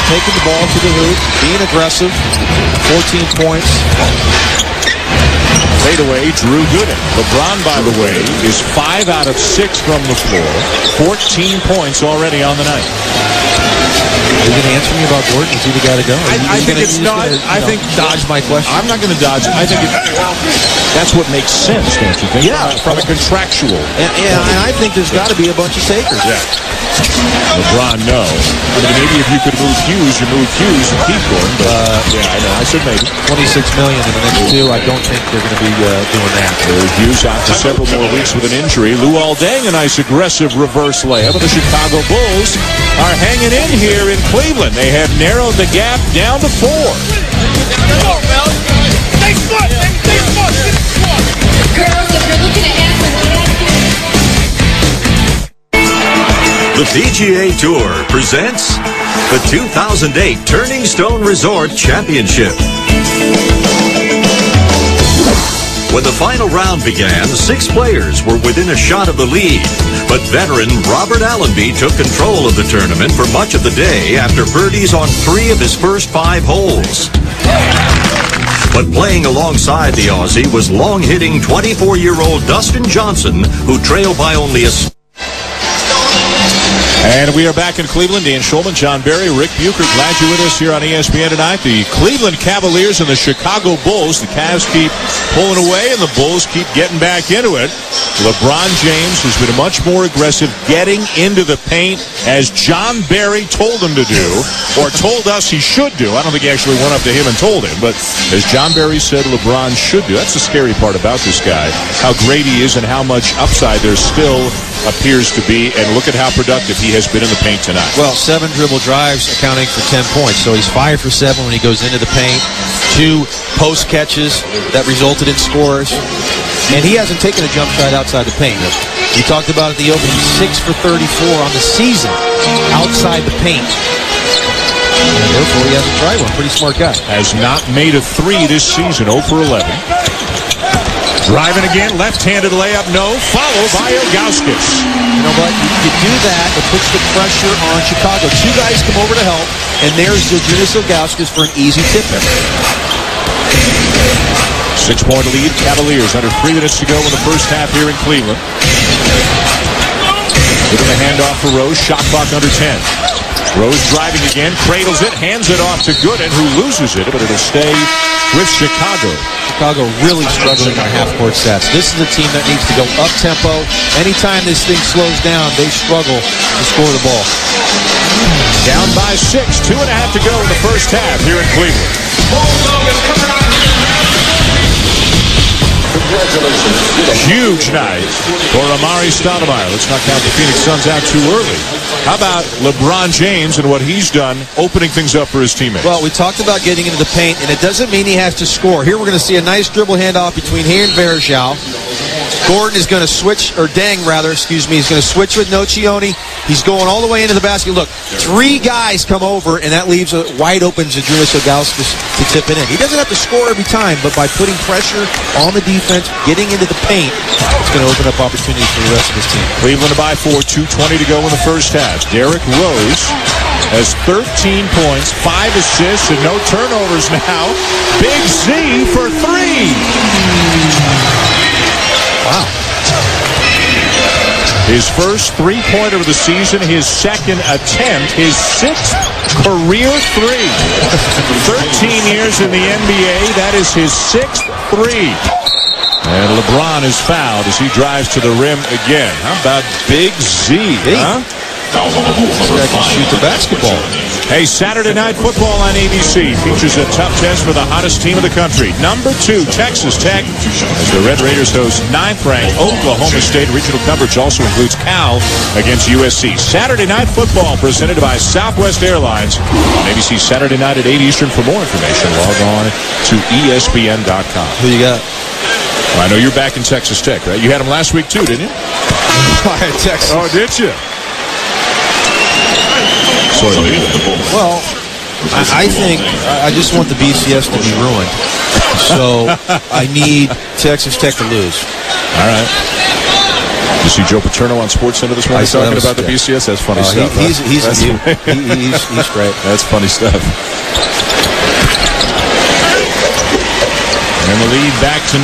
taking the ball to the hoop, being aggressive. 14 points. Fadeaway, Drew Gooden. LeBron, by the way, is 5 out of 6 from the floor. 14 points already on the night. Are you going to answer me about Gordon? Is he the guy to go? I think it's not. I think dodge my question. I'm not going to dodge. I think that's what makes sense, don't you think? Yeah, from a contractual. And I think there's got to be a bunch of takers. Yeah. LeBron, no. I mean, maybe if you could move Hughes, you move Hughes and keep Gordon. But yeah, I know. I said maybe. $26 million in the next 2. I don't think they're going to be doing that. Hughes out for several more weeks with an injury. Luol Deng, a nice aggressive reverse layup. And the Chicago Bulls are hanging in here in Cleveland. They have narrowed the gap down to 4. Girls, if you're looking to answer The PGA Tour presents the 2008 Turning Stone Resort Championship. When the final round began, 6 players were within a shot of the lead, but veteran Robert Allenby took control of the tournament for much of the day after birdies on 3 of his first 5 holes. But playing alongside the Aussie was long-hitting 24-year-old Dustin Johnson, who trailed by only a... And we are back in Cleveland. Dan Schulman, John Barry, Rick Bucher. Glad you're with us here on ESPN tonight. The Cleveland Cavaliers and the Chicago Bulls. The Cavs keep pulling away, and the Bulls keep getting back into it. LeBron James has been much more aggressive getting into the paint, as John Barry told him to do, or told us he should do. I don't think he actually went up to him and told him, but as John Barry said LeBron should do. That's the scary part about this guy, how great he is and how much upside there still appears to be, and look at how productive he has been in the paint tonight. Well, 7 dribble drives accounting for 10 points, so he's 5 for 7 when he goes into the paint, 2 post catches that resulted in scores, and he hasn't taken a jump shot outside the paint. We talked about at the opening, 6 for 34 on the season outside the paint. And therefore, he hasn't tried one. Pretty smart guy. Has not made a 3 this season, 0 for 11. Driving again, left-handed layup, no, followed by Ilgauskas. You know what? You do that, it puts the pressure on Chicago. 2 guys come over to help, and there's Zydrunas Ilgauskas for an easy tip-in. 6-point lead, Cavaliers, under 3 minutes to go in the first half here in Cleveland. Giving the handoff for Rose, shot clock under 10. Rose driving again, cradles it, hands it off to Gooden, who loses it, but it'll stay with Chicago. Chicago really struggling on half-court sets. This is a team that needs to go up-tempo. Anytime this thing slows down, they struggle to score the ball. Down by 6, 2.5 to go in the first half here in Cleveland. Huge night for Amari Stoudemire. Let's not count the Phoenix Suns out too early. How about LeBron James and what he's done opening things up for his teammates? Well, we talked about getting into the paint, and it doesn't mean he has to score. Here we're going to see a nice dribble handoff between he and Varejao. Gordon is going to switch, or Deng rather, excuse me, he's going to switch with Nocioni. He's going all the way into the basket. Look, 3 guys come over, and that leaves a wide open Zydrunas Ilgauskas to tip it in. He doesn't have to score every time, but by putting pressure on the defense, getting into the paint, it's going to open up opportunities for the rest of his team. Cleveland by 4, 2:20 to go in the first half. Derrick Rose has 13 points, 5 assists, and no turnovers now. Big Z for 3. Wow. His first 3-pointer of the season, his second attempt, his 6th career 3. 13 years in the NBA, that is his 6th 3. And LeBron is fouled as he drives to the rim again. How about Big Z, huh? This guy can shoot the basketball. Hey, Saturday Night Football on ABC features a tough test for the hottest team in the country. Number 2, Texas Tech, as the Red Raiders host 9th-ranked Oklahoma State. Regional coverage also includes Cal against USC. Saturday Night Football presented by Southwest Airlines on ABC Saturday night at 8 Eastern. For more information, log on to ESPN.com. Who you got? Well, I know you're back in Texas Tech, right? You had them last week too, didn't you? I had Texas. Oh, did you? Well, I think I just want the BCS to be ruined. So I need Texas Tech to lose. All right. You see Joe Paterno on SportsCenter this morning talking about the BCS? That's funny stuff. He's great. That's funny stuff. And the lead back to